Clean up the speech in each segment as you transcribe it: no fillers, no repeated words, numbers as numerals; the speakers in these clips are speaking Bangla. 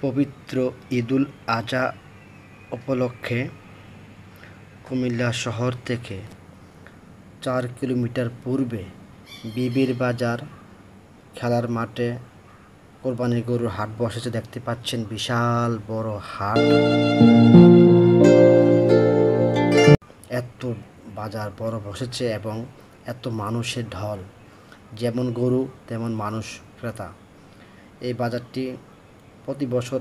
পবিত্র ঈদুল আজহা উপলক্ষে কুমিল্লা শহর থেকে ৪ কিলোমিটার পূর্বে বিবির বাজার খেলার মাঠে কোরবানির গরুর হাট বসেছে। দেখতে পাচ্ছেন বিশাল বড় হাট। এত বাজার বড় বসেছে এবং এত মানুষের ঢল, যেমন গরু তেমন মানুষ ক্রেতা। এই বাজারটি প্রতি বছর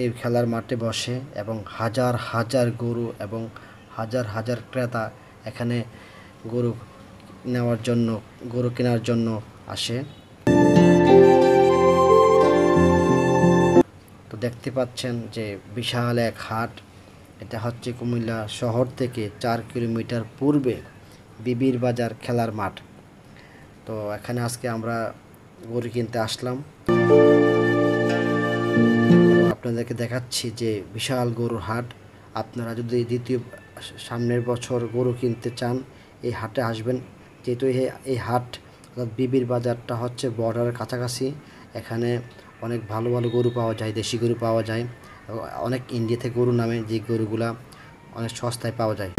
এই খেলার মাঠে বসে এবং হাজার হাজার গরু এবং হাজার হাজার ক্রেতা এখানে গরু কেনার জন্য আসে। তো দেখতে পাচ্ছেন যে বিশাল এক হাট। এটা হচ্ছে কুমিল্লা শহর থেকে ৪ কিলোমিটার পূর্বে বিবির বাজার খেলার মাঠ। তো এখানে আজকে আমরা গরু কিনতে আসলাম। আপনাদেরকে দেখাচ্ছি যে বিশাল গরুর হাট। আপনারা যদি সামনের বছর গরু কিনতে চান এই হাটে আসবেন, যেহেতু এই হাট অর্থাৎ বিবির বাজারটা হচ্ছে বর্ডারের কাছাকাছি। এখানে অনেক ভালো ভালো গরু পাওয়া যায়, দেশি গরু পাওয়া যায়, অনেক ইন্ডিয়া থেকে গরু নামে যে গরুগুলা অনেক সস্তায় পাওয়া যায়।